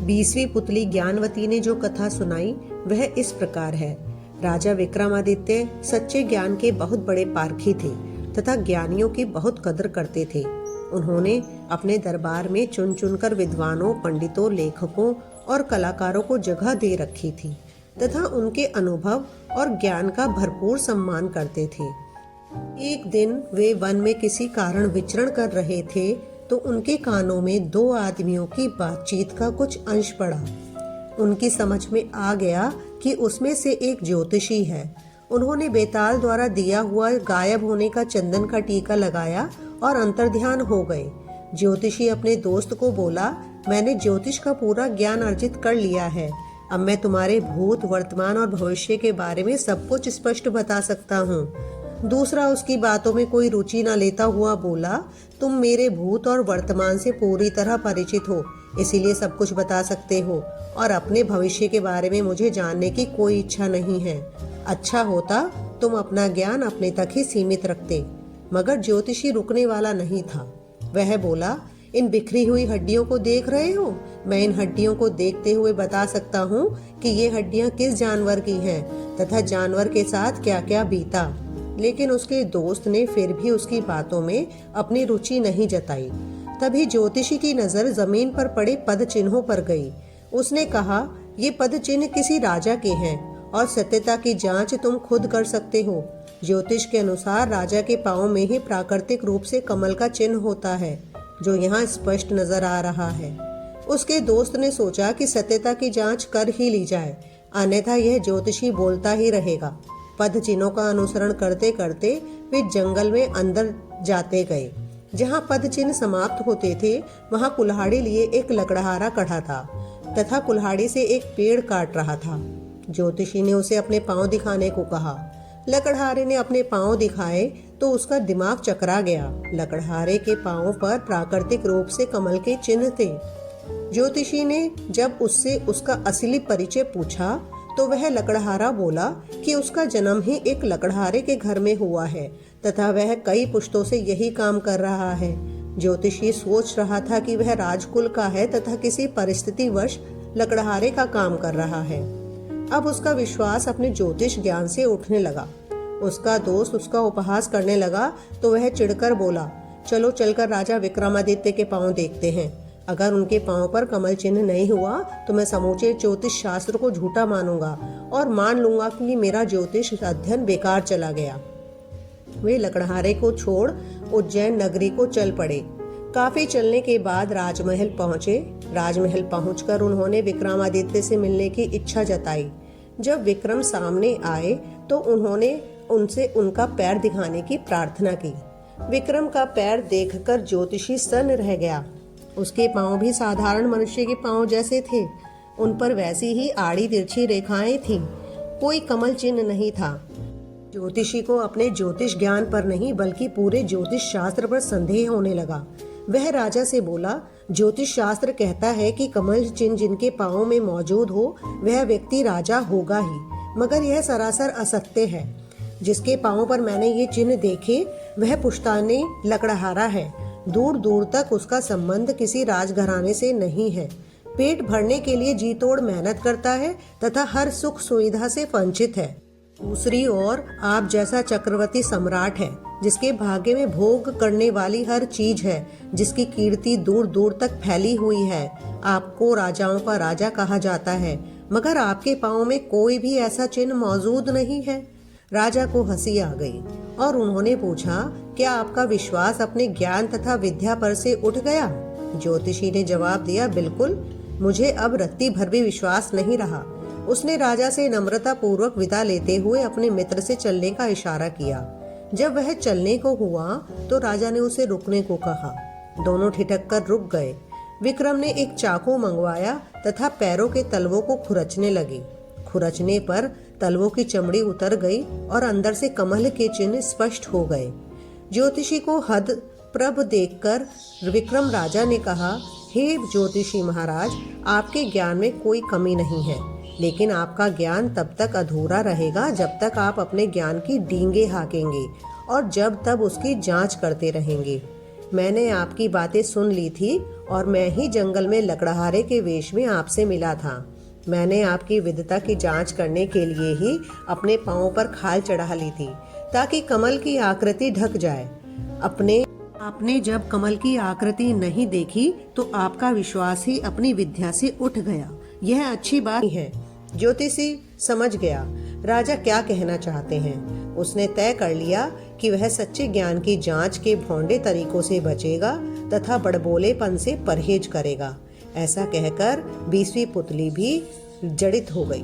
20वीं पुतली ज्ञानवती ने जो कथा सुनाई वह इस प्रकार है। राजा विक्रमादित्य सच्चे ज्ञान के बहुत बड़े पारखी थे तथा ज्ञानियों की बहुत कदर करते थे। उन्होंने अपने दरबार में चुन चुनकर विद्वानों, पंडितों, लेखकों और कलाकारों को जगह दे रखी थी तथा उनके अनुभव और ज्ञान का भरपूर सम्मान करते थे। एक दिन वे वन में किसी कारण विचरण कर रहे थे तो उनके कानों में दो आदमियों की बातचीत का कुछ अंश पड़ा। उनकी समझ में आ गया कि उसमें से एक ज्योतिषी है। उन्होंने बेताल द्वारा दिया हुआ गायब होने का चंदन का टीका लगाया और अंतर्ध्यान हो गए। ज्योतिषी अपने दोस्त को बोला, मैंने ज्योतिष का पूरा ज्ञान अर्जित कर लिया है। अब मैं तुम्हारे भूत, वर्तमान और भविष्य के बारे में सब कुछ स्पष्ट बता सकता हूँ। दूसरा उसकी बातों में कोई रुचि न लेता हुआ बोला, तुम मेरे भूत और वर्तमान से पूरी तरह परिचित हो, इसीलिए सब कुछ बता सकते हो और अपने भविष्य के बारे में मुझे जानने की कोई इच्छा नहीं है। अच्छा होता तुम अपना ज्ञान अपने तक ही सीमित रखते। मगर ज्योतिषी रुकने वाला नहीं था। वह बोला, इन बिखरी हुई हड्डियों को देख रहे हो? मैं इन हड्डियों को देखते हुए बता सकता हूँ कि ये हड्डियाँ किस जानवर की हैं तथा जानवर के साथ क्या क्या बीता। लेकिन उसके दोस्त ने फिर भी उसकी बातों में अपनी रुचि नहीं जताई। तभी ज्योतिषी की नजर जमीन पर पड़े पद चिन्हों पर गई। उसने कहा, ये पद चिन्ह किसी राजा के हैं और सत्यता की जांच तुम खुद कर सकते हो। ज्योतिष के अनुसार राजा के पांव में ही प्राकृतिक रूप से कमल का चिन्ह होता है, जो यहाँ स्पष्ट नजर आ रहा है। उसके दोस्त ने सोचा कि सत्यता की जांच कर ही ली जाए, अन्यथा यह ज्योतिषी बोलता ही रहेगा। पद चिन्हों का अनुसरण करते करते वे जंगल में अंदर जाते गए। जहाँ पद चिन्ह समाप्त होते थे वहाँ कुल्हाड़ी लिए एक लकड़हारा खड़ा था तथा कुल्हाड़ी से एक पेड़ काट रहा था। ज्योतिषी ने उसे अपने पांव दिखाने को कहा। लकड़हारे ने अपने पांव दिखाए तो उसका दिमाग चकरा गया। लकड़हारे के पांव पर प्राकृतिक रूप से कमल के चिन्ह थे। ज्योतिषी ने जब उससे उसका असली परिचय पूछा तो वह लकड़हारा बोला कि उसका जन्म ही एक लकड़हारे के घर में हुआ है तथा वह कई पुश्तों से यही काम कर रहा है। ज्योतिषी सोच रहा था कि वह राजकुल का है तथा किसी परिस्थितिवश लकड़हारे का काम कर रहा है। अब उसका विश्वास अपने ज्योतिष ज्ञान से उठने लगा। उसका दोस्त उसका उपहास करने लगा तो वह चिढ़कर बोला, चलो चलकर राजा विक्रमादित्य के पांव देखते हैं। अगर उनके पांव पर कमल चिन्ह नहीं हुआ तो मैं समूचे ज्योतिष शास्त्र को झूठा मानूंगा और मान लूंगा कि मेरा ज्योतिष अध्ययन बेकार चला गया। वे लकड़हारे को छोड़ उज्जैन नगरी को चल पड़े। काफी चलने के बाद राजमहल पहुंचे। राजमहल पहुंचकर उन्होंने विक्रमादित्य से मिलने की इच्छा जताई। जब विक्रम सामने आए तो उन्होंने उनसे उनका पैर दिखाने की प्रार्थना की। विक्रम का पैर देखकर ज्योतिषी सन्न रह गया। उसके पांव भी साधारण मनुष्य के पांव जैसे थे। उन पर वैसी ही आड़ी तिरछी रेखाएं थीं। कोई कमल चिन्ह नहीं था। ज्योतिषी को अपने ज्योतिष ज्ञान पर नहीं बल्कि पूरे ज्योतिष शास्त्र पर संदेह होने लगा। वह राजा से बोला, ज्योतिष शास्त्र कहता है कि कमल चिन्ह जिनके पांव में मौजूद हो वह व्यक्ति राजा होगा ही, मगर यह सरासर असत्य है। जिसके पांव पर मैंने ये चिन्ह देखे वह पुश्तैनी लकड़हारा है। दूर दूर तक उसका संबंध किसी राजघराने से नहीं है। पेट भरने के लिए जी तोड़ मेहनत करता है तथा हर सुख सुविधा से वंचित है। दूसरी ओर आप जैसा चक्रवर्ती सम्राट है, जिसके भाग्य में भोग करने वाली हर चीज है, जिसकी कीर्ति दूर दूर तक फैली हुई है। आपको राजाओं का राजा कहा जाता है, मगर आपके पांव में कोई भी ऐसा चिन्ह मौजूद नहीं है। राजा को हंसी आ गई और उन्होंने पूछा, क्या आपका विश्वास अपने ज्ञान तथा विद्या पर से उठ गया? ज्योतिषी ने जवाब दिया, बिल्कुल, मुझे अब रत्ती भर भी विश्वास नहीं रहा। उसने राजा से नम्रता पूर्वक विदा लेते हुए अपने मित्र से चलने का इशारा किया। जब वह चलने को हुआ तो राजा ने उसे रुकने को कहा। दोनों ठिठक कर रुक गए। विक्रम ने एक चाकू मंगवाया तथा पैरों के तलवों को खुरचने लगे। खुरचने पर तलवों की चमड़ी उतर गई और अंदर से कमल के चिन्ह स्पष्ट हो गए। ज्योतिषी को हद प्रभ देखकर विक्रम राजा ने कहा, हे ज्योतिषी महाराज, आपके ज्ञान में कोई कमी नहीं है, लेकिन आपका ज्ञान तब तक अधूरा रहेगा जब तक आप अपने ज्ञान की डींगे हाँकेंगे और जब तब उसकी जांच करते रहेंगे। मैंने आपकी बातें सुन ली थी और मैं ही जंगल में लकड़हारे के वेश में आपसे मिला था। मैंने आपकी विद्वता की जांच करने के लिए ही अपने पांवों पर खाल चढ़ा ली थी ताकि कमल की आकृति ढक जाए। आपने जब कमल की आकृति नहीं देखी तो आपका विश्वास ही अपनी विद्या से उठ गया। यह अच्छी बात नहीं है। ज्योतिषी समझ गया राजा क्या कहना चाहते हैं। उसने तय कर लिया कि वह सच्चे ज्ञान की जांच के भौंडे तरीकों से बचेगा तथा बड़बोलेपन से परहेज करेगा। ऐसा कहकर 20वीं पुतली भी जड़ित हो गई।